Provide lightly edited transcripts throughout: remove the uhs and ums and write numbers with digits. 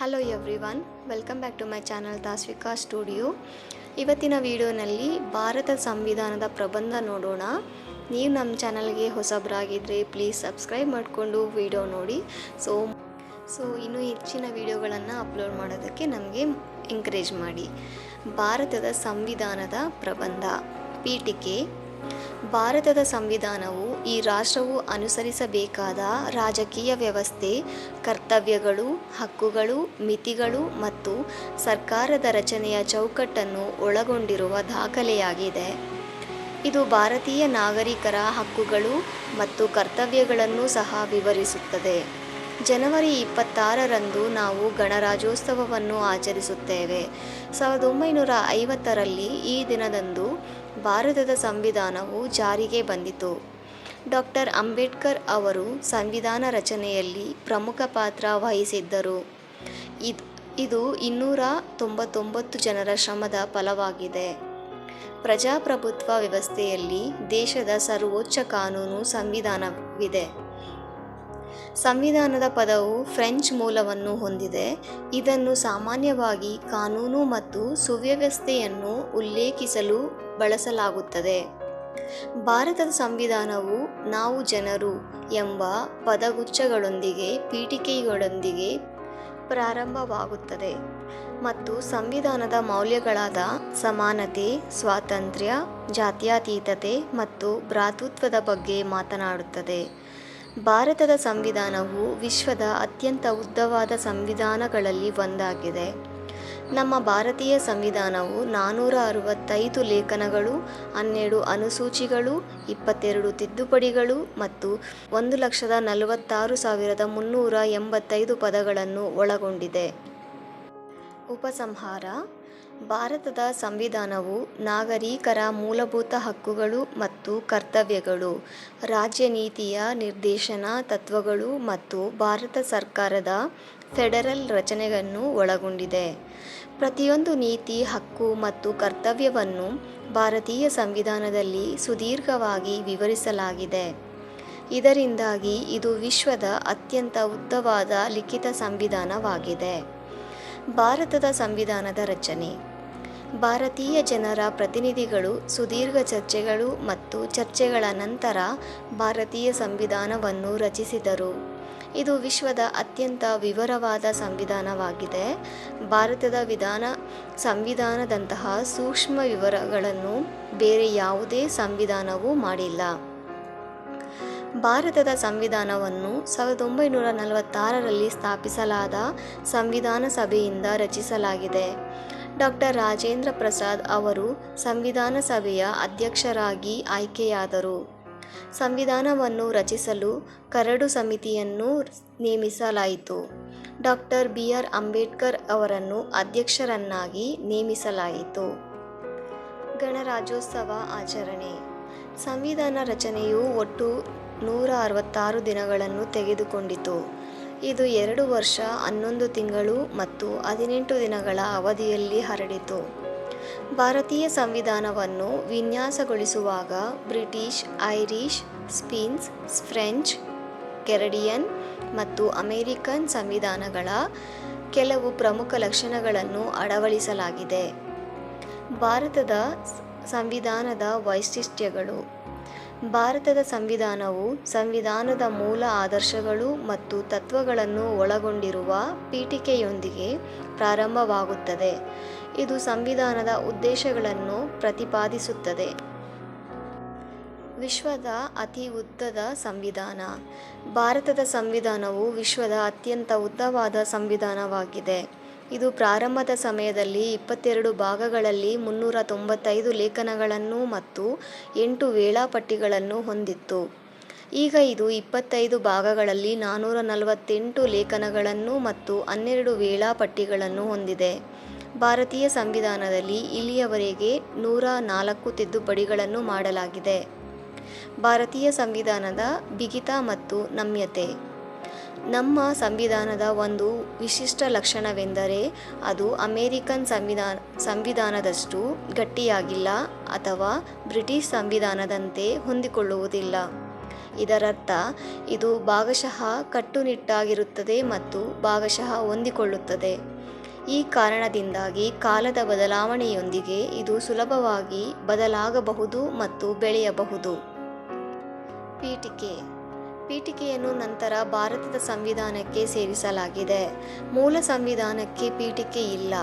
Hello everyone, welcome back to my channel Tasvika studio. ಇವತ್ತಿನ ವಿಡಿಯೋನಲ್ಲಿ ಭಾರತ ಸಂವಿಧಾನದ ಪ್ರಬಂಧ ನೋಡೋಣ. ನೀವು ನಮ್ಮ ಚಾನಲ್ಗೆ ಹೊಸಬರಾಗಿದ್ದರೆ ಪ್ಲೀಸ್ ಸಬ್ಸ್ಕ್ರೈಬ್ ಮಾಡಿಕೊಂಡು ವಿಡಿಯೋ ನೋಡಿ. ಸೊ ಇನ್ನೂ ಹೆಚ್ಚಿನ ವಿಡಿಯೋಗಳನ್ನು ಅಪ್ಲೋಡ್ ಮಾಡೋದಕ್ಕೆ ನಮಗೆ ಎಂಕರೇಜ್ ಮಾಡಿ. ಭಾರತದ ಸಂವಿಧಾನದ ಪ್ರಬಂಧ. ಪೀಠಿಕೆ. ಭಾರತದ ಸಂವಿಧಾನವು ಈ ರಾಷ್ಟ್ರವು ಅನುಸರಿಸಬೇಕಾದ ರಾಜಕೀಯ ವ್ಯವಸ್ಥೆ, ಕರ್ತವ್ಯಗಳು, ಹಕ್ಕುಗಳು, ಮಿತಿಗಳು ಮತ್ತು ಸರ್ಕಾರದ ರಚನೆಯ ಚೌಕಟ್ಟನ್ನು ಒಳಗೊಂಡಿರುವ ದಾಖಲೆಯಾಗಿದೆ. ಇದು ಭಾರತೀಯ ನಾಗರಿಕರ ಹಕ್ಕುಗಳು ಮತ್ತು ಕರ್ತವ್ಯಗಳನ್ನು ಸಹ ವಿವರಿಸುತ್ತದೆ. ಜನವರಿ 26ರಂದು ನಾವು ಗಣರಾಜ್ಯೋತ್ಸವವನ್ನು ಆಚರಿಸುತ್ತೇವೆ. 1950ರಲ್ಲಿ ಈ ದಿನದಂದು ಭಾರತದ ಸಂವಿಧಾನವು ಜಾರಿಗೆ ಬಂದಿತು. ಡಾಕ್ಟರ್ ಅಂಬೇಡ್ಕರ್ ಅವರು ಸಂವಿಧಾನ ರಚನೆಯಲ್ಲಿ ಪ್ರಮುಖ ಪಾತ್ರ ವಹಿಸಿದ್ದರು. ಇದು 299 ಜನರ ಶ್ರಮದ ಫಲವಾಗಿದೆ. ಪ್ರಜಾಪ್ರಭುತ್ವ ವ್ಯವಸ್ಥೆಯಲ್ಲಿ ದೇಶದ ಸರ್ವೋಚ್ಚ ಕಾನೂನು ಸಂವಿಧಾನವಿದೆ. ಸಂವಿಧಾನದ ಪದವು ಫ್ರೆಂಚ್ ಮೂಲವನ್ನು ಹೊಂದಿದೆ. ಇದನ್ನು ಸಾಮಾನ್ಯವಾಗಿ ಕಾನೂನು ಮತ್ತು ಸುವ್ಯವಸ್ಥೆಯನ್ನು ಉಲ್ಲೇಖಿಸಲು ಬಳಸಲಾಗುತ್ತದೆ. ಭಾರತದ ಸಂವಿಧಾನವು ನಾವು ಜನರು ಎಂಬ ಪದಗುಚ್ಛಗಳೊಂದಿಗೆ ಪೀಠಿಕೆಗಳೊಂದಿಗೆ ಪ್ರಾರಂಭವಾಗುತ್ತದೆ ಮತ್ತು ಸಂವಿಧಾನದ ಮೌಲ್ಯಗಳಾದ ಸಮಾನತೆ, ಸ್ವಾತಂತ್ರ್ಯ, ಜಾತ್ಯತೀತತೆ ಮತ್ತು ಭ್ರಾತೃತ್ವದ ಬಗ್ಗೆ ಮಾತನಾಡುತ್ತದೆ. ಭಾರತದ ಸಂವಿಧಾನವು ವಿಶ್ವದ ಅತ್ಯಂತ ಉದ್ದವಾದ ಸಂವಿಧಾನಗಳಲ್ಲಿ ಒಂದಾಗಿದೆ. ನಮ್ಮ ಭಾರತೀಯ ಸಂವಿಧಾನವು 465 ಲೇಖನಗಳು, 12 ಅನುಸೂಚಿಗಳು, 22 ತಿದ್ದುಪಡಿಗಳು ಮತ್ತು 1,46,385 ಪದಗಳನ್ನು ಒಳಗೊಂಡಿದೆ. ಉಪಸಂಹಾರ. ಭಾರತದ ಸಂವಿಧಾನವು ನಾಗರಿಕರ ಮೂಲಭೂತ ಹಕ್ಕುಗಳು ಮತ್ತು ಕರ್ತವ್ಯಗಳು, ರಾಜ್ಯ ನೀತಿಯ ನಿರ್ದೇಶನ ತತ್ವಗಳು ಮತ್ತು ಭಾರತ ಸರ್ಕಾರದ ಫೆಡರಲ್ ರಚನೆಯನ್ನು ಒಳಗೊಂಡಿದೆ. ಪ್ರತಿಯೊಂದು ನೀತಿ, ಹಕ್ಕು ಮತ್ತು ಕರ್ತವ್ಯವನ್ನು ಭಾರತೀಯ ಸಂವಿಧಾನದಲ್ಲಿ ಸುದೀರ್ಘವಾಗಿ ವಿವರಿಸಲಾಗಿದೆ. ಇದರಿಂದಾಗಿ ಇದು ವಿಶ್ವದ ಅತ್ಯಂತ ಉದ್ದವಾದ ಲಿಖಿತ ಸಂವಿಧಾನವಾಗಿದೆ. ಭಾರತದ ಸಂವಿಧಾನದ ರಚನೆ. ಭಾರತೀಯ ಜನರ ಪ್ರತಿನಿಧಿಗಳು ಸುದೀರ್ಘ ಚರ್ಚೆಗಳು ಮತ್ತು ಚರ್ಚೆಗಳ ನಂತರ ಭಾರತೀಯ ಸಂವಿಧಾನವನ್ನು ರಚಿಸಿದರು. ಇದು ವಿಶ್ವದ ಅತ್ಯಂತ ವಿವರವಾದ ಸಂವಿಧಾನವಾಗಿದೆ. ಭಾರತದ ಸಂವಿಧಾನದಂತಹ ಸೂಕ್ಷ್ಮ ವಿವರಗಳನ್ನು ಬೇರೆ ಯಾವುದೇ ಸಂವಿಧಾನವೂ ಮಾಡಿಲ್ಲ. ಭಾರತದ ಸಂವಿಧಾನವನ್ನು 1946ರಲ್ಲಿ ಸ್ಥಾಪಿಸಲಾದ ಸಂವಿಧಾನ ಸಭೆಯಿಂದ ರಚಿಸಲಾಗಿದೆ. ಡಾಕ್ಟರ್ ರಾಜೇಂದ್ರ ಪ್ರಸಾದ್ ಅವರು ಸಂವಿಧಾನ ಸಭೆಯ ಅಧ್ಯಕ್ಷರಾಗಿ ಆಯ್ಕೆಯಾದರು. ಸಂವಿಧಾನವನ್ನು ರಚಿಸಲು ಕರಡು ಸಮಿತಿಯನ್ನು ನೇಮಿಸಲಾಯಿತು. ಡಾಕ್ಟರ್ BR ಅಂಬೇಡ್ಕರ್ ಅವರನ್ನು ಅಧ್ಯಕ್ಷರನ್ನಾಗಿ ನೇಮಿಸಲಾಯಿತು. ಗಣರಾಜ್ಯೋತ್ಸವ ಆಚರಣೆ. ಸಂವಿಧಾನ ರಚನೆಯು ಒಟ್ಟು 166 ದಿನಗಳನ್ನು ತೆಗೆದುಕೊಂಡಿತು. ಇದು 2 ವರ್ಷ, 11 ತಿಂಗಳು ಮತ್ತು 18 ದಿನಗಳ ಅವಧಿಯಲ್ಲಿ ಹರಡಿತು. ಭಾರತೀಯ ಸಂವಿಧಾನವನ್ನು ವಿನ್ಯಾಸಗೊಳಿಸುವಾಗ British, Irish, Spanish, French, Canadian ಮತ್ತು ಅಮೆರಿಕನ್ ಸಂವಿಧಾನಗಳ ಕೆಲವು ಪ್ರಮುಖ ಲಕ್ಷಣಗಳನ್ನು ಅಳವಡಿಸಲಾಗಿದೆ. ಭಾರತದ ಸಂವಿಧಾನದ ವೈಶಿಷ್ಟ್ಯಗಳು. ಭಾರತದ ಸಂವಿಧಾನವು ಸಂವಿಧಾನದ ಮೂಲ ಆದರ್ಶಗಳು ಮತ್ತು ತತ್ವಗಳನ್ನು ಒಳಗೊಂಡಿರುವ ಪೀಠಿಕೆಯೊಂದಿಗೆ ಪ್ರಾರಂಭವಾಗುತ್ತದೆ. ಇದು ಸಂವಿಧಾನದ ಉದ್ದೇಶಗಳನ್ನು ಪ್ರತಿಪಾದಿಸುತ್ತದೆ. ವಿಶ್ವದ ಅತಿ ಉದ್ದದ ಸಂವಿಧಾನ. ಭಾರತದ ಸಂವಿಧಾನವು ವಿಶ್ವದ ಅತ್ಯಂತ ಉದ್ದವಾದ ಸಂವಿಧಾನವಾಗಿದೆ. ಇದು ಪ್ರಾರಂಭದ ಸಮಯದಲ್ಲಿ 22 ಭಾಗಗಳಲ್ಲಿ 395 ಲೇಖನಗಳನ್ನು ಮತ್ತು 8 ವೇಳಾಪಟ್ಟಿಗಳನ್ನು ಹೊಂದಿತ್ತು. ಈಗ ಇದು 25 ಭಾಗಗಳಲ್ಲಿ 448 ಲೇಖನಗಳನ್ನು ಮತ್ತು 12 ವೇಳಾಪಟ್ಟಿಗಳನ್ನು ಹೊಂದಿದೆ. ಭಾರತೀಯ ಸಂವಿಧಾನದಲ್ಲಿ ಇಲ್ಲಿಯವರೆಗೆ 104 ತಿದ್ದುಪಡಿಗಳನ್ನು ಮಾಡಲಾಗಿದೆ. ಭಾರತೀಯ ಸಂವಿಧಾನದ ಬಿಗಿತ ಮತ್ತು ನಮ್ಯತೆ. ನಮ್ಮ ಸಂವಿಧಾನದ ಒಂದು ವಿಶಿಷ್ಟ ಲಕ್ಷಣವೆಂದರೆ ಅದು ಅಮೆರಿಕನ್ ಸಂವಿಧಾನದಷ್ಟು ಗಟ್ಟಿಯಾಗಿಲ್ಲ ಅಥವಾ ಬ್ರಿಟಿಷ್ ಸಂವಿಧಾನದಂತೆ ಹೊಂದಿಕೊಳ್ಳುವುದಿಲ್ಲ. ಇದರರ್ಥ ಇದು ಭಾಗಶಃ ಕಟ್ಟುನಿಟ್ಟಾಗಿರುತ್ತದೆ ಮತ್ತು ಭಾಗಶಃ ಹೊಂದಿಕೊಳ್ಳುತ್ತದೆ. ಈ ಕಾರಣದಿಂದಾಗಿ ಕಾಲದ ಬದಲಾವಣೆಯೊಂದಿಗೆ ಇದು ಸುಲಭವಾಗಿ ಬದಲಾಗಬಹುದು ಮತ್ತು ಬೆಳೆಯಬಹುದು. ಪೀಠಿಕೆಯನ್ನು ನಂತರ ಭಾರತದ ಸಂವಿಧಾನಕ್ಕೆ ಸೇರಿಸಲಾಗಿದೆ. ಮೂಲ ಸಂವಿಧಾನಕ್ಕೆ ಪೀಠಿಕೆ ಇಲ್ಲ.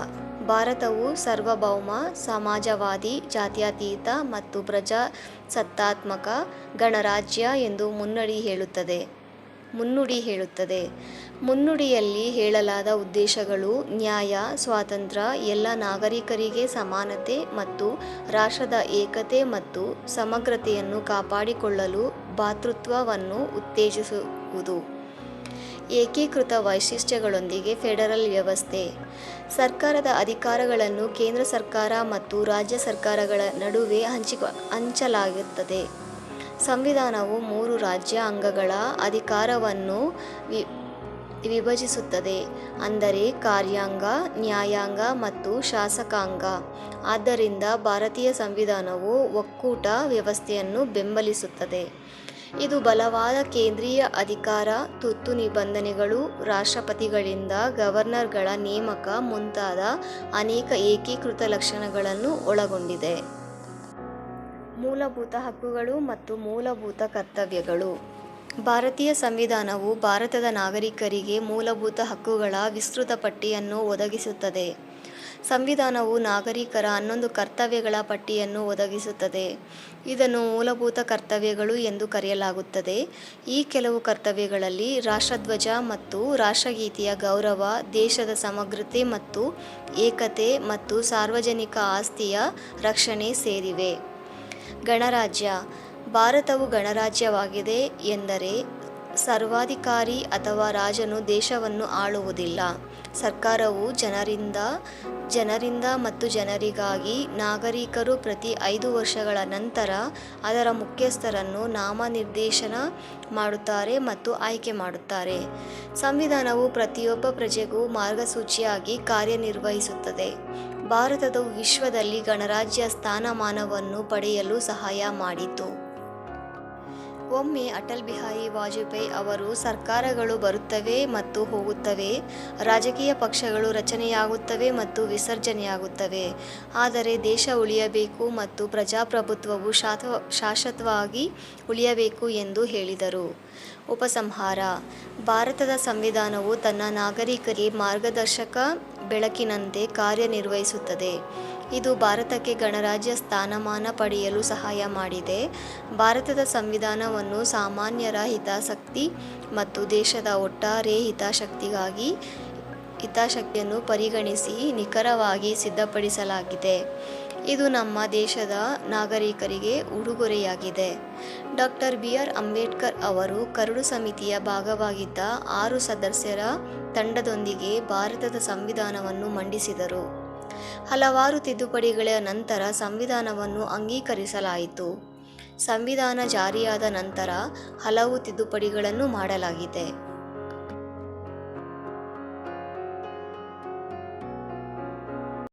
ಭಾರತವು ಸಾರ್ವಭೌಮ, ಸಮಾಜವಾದಿ, ಜಾತ್ಯತೀತ ಮತ್ತು ಪ್ರಜಾಸತ್ತಾತ್ಮಕ ಗಣರಾಜ್ಯ ಎಂದು ಮುನ್ನುಡಿ ಹೇಳುತ್ತದೆ. ಮುನ್ನುಡಿಯಲ್ಲಿ ಹೇಳಲಾದ ಉದ್ದೇಶಗಳು ನ್ಯಾಯ, ಸ್ವಾತಂತ್ರ್ಯ, ಎಲ್ಲ ನಾಗರಿಕರಿಗೆ ಸಮಾನತೆ ಮತ್ತು ರಾಷ್ಟ್ರದ ಏಕತೆ ಮತ್ತು ಸಮಗ್ರತೆಯನ್ನು ಕಾಪಾಡಿಕೊಳ್ಳಲು ಭ್ರಾತೃತ್ವವನ್ನು ಉತ್ತೇಜಿಸುವುದು. ಏಕೀಕೃತ ವೈಶಿಷ್ಟ್ಯಗಳೊಂದಿಗೆ ಫೆಡರಲ್ ವ್ಯವಸ್ಥೆ. ಸರ್ಕಾರದ ಅಧಿಕಾರಗಳನ್ನು ಕೇಂದ್ರ ಸರ್ಕಾರ ಮತ್ತು ರಾಜ್ಯ ಸರ್ಕಾರಗಳ ನಡುವೆ ಹಂಚಲಾಗುತ್ತದೆ. ಸಂವಿಧಾನವು 3 ರಾಜ್ಯ ಅಂಗಗಳ ಅಧಿಕಾರವನ್ನು ವಿಭಜಿಸುತ್ತದೆ, ಅಂದರೆ ಕಾರ್ಯಾಂಗ, ನ್ಯಾಯಾಂಗ ಮತ್ತು ಶಾಸಕಾಂಗ. ಆದ್ದರಿಂದ ಭಾರತೀಯ ಸಂವಿಧಾನವು ಒಕ್ಕೂಟ ವ್ಯವಸ್ಥೆಯನ್ನು ಬೆಂಬಲಿಸುತ್ತದೆ. ಇದು ಬಲವಾದ ಕೇಂದ್ರೀಯ ಅಧಿಕಾರ, ತುರ್ತು ನಿಬಂಧನೆಗಳು, ರಾಷ್ಟ್ರಪತಿಗಳಿಂದ ಗವರ್ನರ್ಗಳ ನೇಮಕ ಮುಂತಾದ ಅನೇಕ ಏಕೀಕೃತ ಲಕ್ಷಣಗಳನ್ನು ಒಳಗೊಂಡಿದೆ. ಮೂಲಭೂತ ಹಕ್ಕುಗಳು ಮತ್ತು ಮೂಲಭೂತ ಕರ್ತವ್ಯಗಳು. ಭಾರತೀಯ ಸಂವಿಧಾನವು ಭಾರತದ ನಾಗರಿಕರಿಗೆ ಮೂಲಭೂತ ಹಕ್ಕುಗಳ ವಿಸ್ತೃತ ಪಟ್ಟಿಯನ್ನು ಒದಗಿಸುತ್ತದೆ. ಸಂವಿಧಾನವು ನಾಗರಿಕರ 11 ಕರ್ತವ್ಯಗಳ ಪಟ್ಟಿಯನ್ನು ಒದಗಿಸುತ್ತದೆ. ಇದನ್ನು ಮೂಲಭೂತ ಕರ್ತವ್ಯಗಳು ಎಂದು ಕರೆಯಲಾಗುತ್ತದೆ. ಈ ಕೆಲವು ಕರ್ತವ್ಯಗಳಲ್ಲಿ ರಾಷ್ಟ್ರಧ್ವಜ ಮತ್ತು ರಾಷ್ಟ್ರಗೀತೆಯ ಗೌರವ, ದೇಶದ ಸಮಗ್ರತೆ ಮತ್ತು ಏಕತೆ ಮತ್ತು ಸಾರ್ವಜನಿಕ ಆಸ್ತಿಯ ರಕ್ಷಣೆ ಸೇರಿವೆ. ಗಣರಾಜ್ಯ. ಭಾರತವು ಗಣರಾಜ್ಯವಾಗಿದೆ ಎಂದರೆ ಸರ್ವಾಧಿಕಾರಿ ಅಥವಾ ರಾಜನು ದೇಶವನ್ನು ಆಳುವುದಿಲ್ಲ. ಸರ್ಕಾರವು ಜನರಿಂದ ಮತ್ತು ಜನರಿಗಾಗಿ. ನಾಗರಿಕರು ಪ್ರತಿ 5 ವರ್ಷಗಳ ನಂತರ ಅದರ ಮುಖ್ಯಸ್ಥರನ್ನು ನಾಮನಿರ್ದೇಶನ ಮಾಡುತ್ತಾರೆ ಮತ್ತು ಆಯ್ಕೆ ಮಾಡುತ್ತಾರೆ. ಸಂವಿಧಾನವು ಪ್ರತಿಯೊಬ್ಬ ಪ್ರಜೆಗೂ ಮಾರ್ಗಸೂಚಿಯಾಗಿ ಕಾರ್ಯನಿರ್ವಹಿಸುತ್ತದೆ. ಭಾರತವು ವಿಶ್ವದಲ್ಲಿ ಗಣರಾಜ್ಯ ಸ್ಥಾನಮಾನವನ್ನು ಪಡೆಯಲು ಸಹಾಯ ಮಾಡಿತು. ಒಮ್ಮೆ ಅಟಲ್ ಬಿಹಾರಿ ವಾಜಪೇಯಿ ಅವರು ಸರ್ಕಾರಗಳು ಬರುತ್ತವೆ ಮತ್ತು ಹೋಗುತ್ತವೆ, ರಾಜಕೀಯ ಪಕ್ಷಗಳು ರಚನೆಯಾಗುತ್ತವೆ ಮತ್ತು ವಿಸರ್ಜನೆಯಾಗುತ್ತವೆ, ಆದರೆ ದೇಶ ಉಳಿಯಬೇಕು ಮತ್ತು ಪ್ರಜಾಪ್ರಭುತ್ವವು ಶಾಶ್ವತವಾಗಿ ಉಳಿಯಬೇಕು ಎಂದು ಹೇಳಿದರು. ಉಪಸಂಹಾರ. ಭಾರತದ ಸಂವಿಧಾನವು ತನ್ನ ನಾಗರಿಕರಿಗೆ ಮಾರ್ಗದರ್ಶಕ ಬೆಳಕಿನಂತೆ ಕಾರ್ಯನಿರ್ವಹಿಸುತ್ತದೆ. ಇದು ಭಾರತಕ್ಕೆ ಗಣರಾಜ್ಯ ಸ್ಥಾನಮಾನ ಪಡೆಯಲು ಸಹಾಯ ಮಾಡಿದೆ. ಭಾರತದ ಸಂವಿಧಾನವನ್ನು ಸಾಮಾನ್ಯರ ಹಿತಾಸಕ್ತಿ ಮತ್ತು ದೇಶದ ಒಟ್ಟಾರೆ ಹಿತಾಸಕ್ತಿಯನ್ನು ಪರಿಗಣಿಸಿ ನಿಖರವಾಗಿ ಸಿದ್ಧಪಡಿಸಲಾಗಿದೆ. ಇದು ನಮ್ಮ ದೇಶದ ನಾಗರಿಕರಿಗೆ ಉಡುಗೊರೆಯಾಗಿದೆ. ಡಾ. ಬಿ. ಆರ್. ಅಂಬೇಡ್ಕರ್ ಅವರು ಕರಡು ಸಮಿತಿಯ ಭಾಗವಾಗಿದ್ದ 6 ಸದಸ್ಯರ ತಂಡದೊಂದಿಗೆ ಭಾರತದ ಸಂವಿಧಾನವನ್ನು ಮಂಡಿಸಿದರು. ಹಲವಾರು ತಿದ್ದುಪಡಿಗಳ ನಂತರ ಸಂವಿಧಾನವನ್ನು ಅಂಗೀಕರಿಸಲಾಯಿತು. ಸಂವಿಧಾನ ಜಾರಿಯಾದ ನಂತರ ಹಲವು ತಿದ್ದುಪಡಿಗಳನ್ನು ಮಾಡಲಾಗಿದೆ.